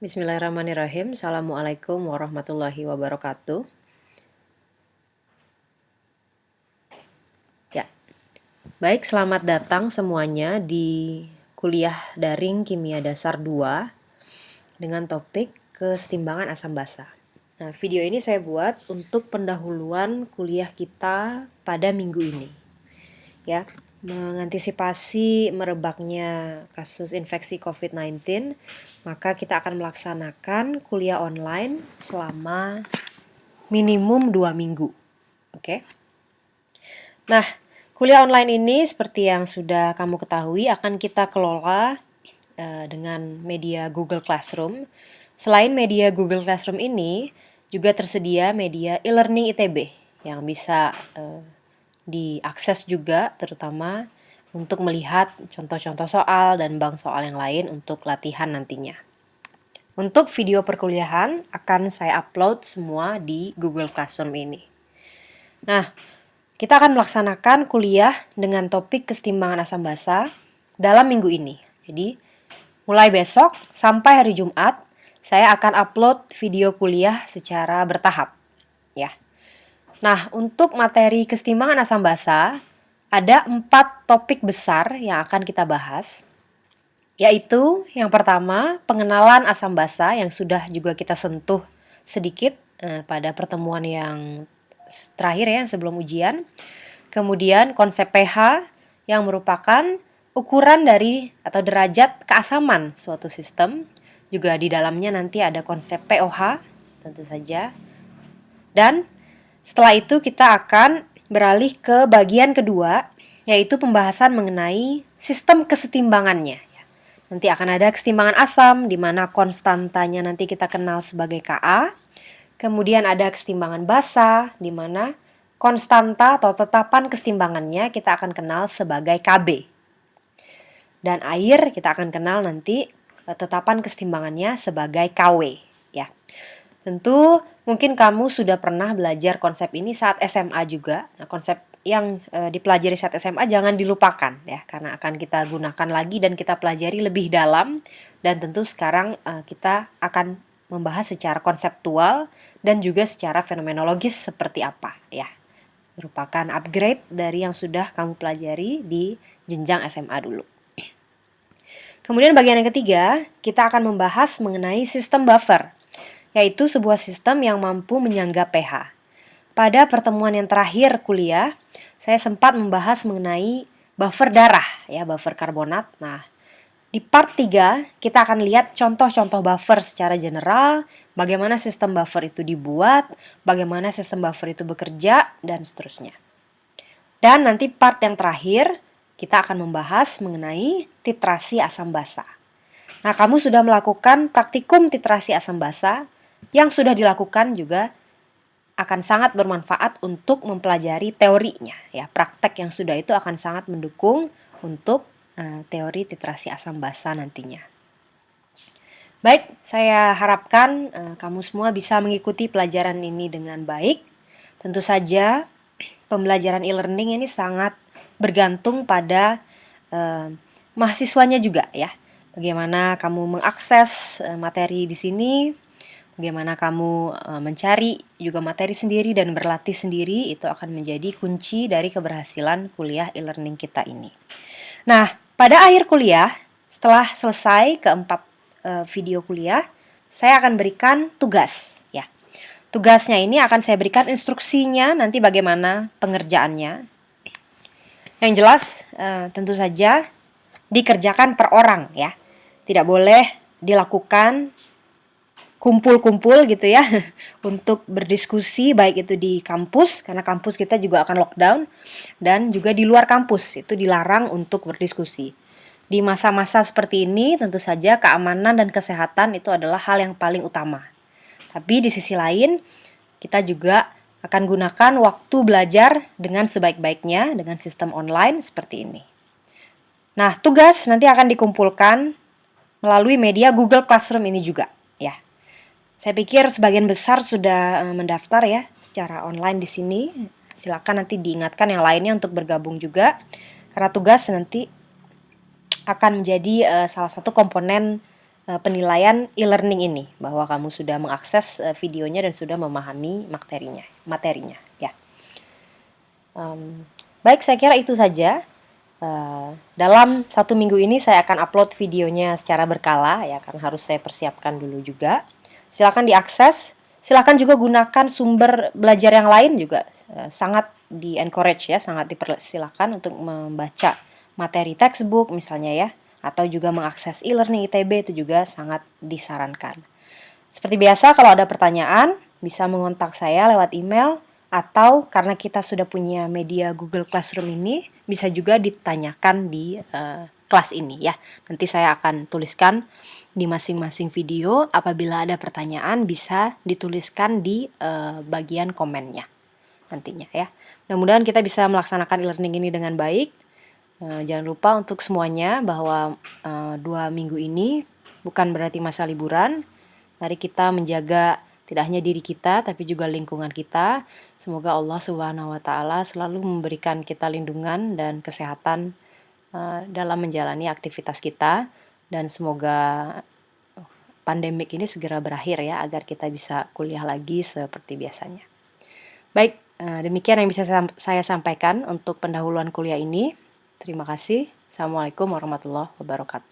Bismillahirrahmanirrahim. Assalamualaikum warahmatullahi wabarakatuh. Ya, baik, selamat datang semuanya di kuliah daring Kimia Dasar 2 dengan topik kesetimbangan asam basa. Nah, video ini saya buat untuk pendahuluan kuliah kita pada minggu ini. Ya, mengantisipasi merebaknya kasus infeksi COVID-19, maka kita akan melaksanakan kuliah online selama minimum 2 minggu. Oke. Nah, kuliah online ini seperti yang sudah kamu ketahui akan kita kelola dengan media Google Classroom. Selain media Google Classroom ini, juga tersedia media e-learning ITB yang bisa diakses juga, terutama untuk melihat contoh-contoh soal dan bank soal yang lain untuk latihan nantinya. Untuk video perkuliahan akan saya upload semua di Google Classroom ini. Nah, kita akan melaksanakan kuliah dengan topik kesetimbangan asam basa dalam minggu ini. Jadi, mulai besok sampai hari Jumat, saya akan upload video kuliah secara bertahap. Ya. Nah, untuk materi kesetimbangan asam basa, ada 4 topik besar yang akan kita bahas, yaitu yang pertama, pengenalan asam basa yang sudah juga kita sentuh sedikit pada pertemuan yang terakhir ya, sebelum ujian. Kemudian konsep pH yang merupakan ukuran dari atau derajat keasaman suatu sistem. Juga di dalamnya nanti ada konsep pOH tentu saja. Dan setelah itu kita akan beralih ke bagian kedua, yaitu pembahasan mengenai sistem kesetimbangannya. Nanti akan ada kesetimbangan asam, di mana konstantanya nanti kita kenal sebagai Ka. Kemudian ada kesetimbangan basa, di mana konstanta atau tetapan kesetimbangannya kita akan kenal sebagai Kb. Dan air kita akan kenal nanti tetapan kesetimbangannya sebagai Kw. Ya. Tentu mungkin kamu sudah pernah belajar konsep ini saat SMA juga. Nah, konsep yang dipelajari saat SMA jangan dilupakan ya, karena akan kita gunakan lagi dan kita pelajari lebih dalam. Dan tentu sekarang kita akan membahas secara konseptual dan juga secara fenomenologis seperti apa ya. Merupakan upgrade dari yang sudah kamu pelajari di jenjang SMA dulu. Kemudian bagian yang ketiga, kita akan membahas mengenai sistem buffer, yaitu sebuah sistem yang mampu menyangga pH. Pada pertemuan yang terakhir kuliah, saya sempat membahas mengenai buffer darah, ya, buffer karbonat. Nah, di part 3 kita akan lihat contoh-contoh buffer secara general, bagaimana sistem buffer itu dibuat, bagaimana sistem buffer itu bekerja, dan seterusnya. Dan nanti part yang terakhir, kita akan membahas mengenai titrasi asam basa. Nah, kamu sudah melakukan praktikum titrasi asam basa, yang sudah dilakukan juga akan sangat bermanfaat untuk mempelajari teorinya. Ya, praktek yang sudah itu akan sangat mendukung untuk teori titrasi asam basa nantinya. Baik, saya harapkan kamu semua bisa mengikuti pelajaran ini dengan baik. Tentu saja pembelajaran e-learning ini sangat bergantung pada mahasiswanya juga ya. Bagaimana kamu mengakses materi di sini, bagaimana kamu mencari juga materi sendiri dan berlatih sendiri, itu akan menjadi kunci dari keberhasilan kuliah e-learning kita ini. Nah, pada akhir kuliah, setelah selesai keempat video kuliah, saya akan berikan tugas ya. Tugasnya ini akan saya berikan instruksinya nanti bagaimana pengerjaannya. Yang jelas tentu saja dikerjakan per orang ya. Tidak boleh dilakukan kumpul-kumpul gitu ya untuk berdiskusi, baik itu di kampus karena kampus kita juga akan lockdown, dan juga di luar kampus itu dilarang untuk berdiskusi. Di masa-masa seperti ini tentu saja keamanan dan kesehatan itu adalah hal yang paling utama. Tapi di sisi lain kita juga akan gunakan waktu belajar dengan sebaik-baiknya dengan sistem online seperti ini. Nah, tugas nanti akan dikumpulkan melalui media Google Classroom ini juga ya. Saya pikir sebagian besar sudah mendaftar ya secara online di sini. Silakan nanti diingatkan yang lainnya untuk bergabung juga, karena tugas nanti akan menjadi salah satu komponen penilaian e-learning ini, bahwa kamu sudah mengakses videonya dan sudah memahami materinya ya. Baik, saya kira itu saja. Dalam 1 minggu ini saya akan upload videonya secara berkala ya, karena harus saya persiapkan dulu juga. Silakan diakses, silakan juga gunakan sumber belajar yang lain juga, sangat di-encourage ya, sangat dipersilakan untuk membaca materi textbook misalnya ya, atau juga mengakses e-learning ITB itu juga sangat disarankan. Seperti biasa, kalau ada pertanyaan bisa mengontak saya lewat email, atau karena kita sudah punya media Google Classroom ini, bisa juga ditanyakan di kelas ini ya. Nanti saya akan tuliskan di masing-masing video. Apabila ada pertanyaan bisa dituliskan di bagian komennya nantinya ya. Mudah-mudahan kita bisa melaksanakan e-learning ini dengan baik. Jangan lupa untuk semuanya bahwa 2 minggu ini bukan berarti masa liburan. Mari kita menjaga tidak hanya diri kita, tapi juga lingkungan kita. Semoga Allah Subhanahu wa Ta'ala selalu memberikan kita lindungan dan kesehatan dalam menjalani aktivitas kita, dan semoga pandemik ini segera berakhir ya, agar kita bisa kuliah lagi seperti biasanya. Baik, demikian yang bisa saya sampaikan untuk pendahuluan kuliah ini. Terima kasih. Assalamualaikum warahmatullahi wabarakatuh.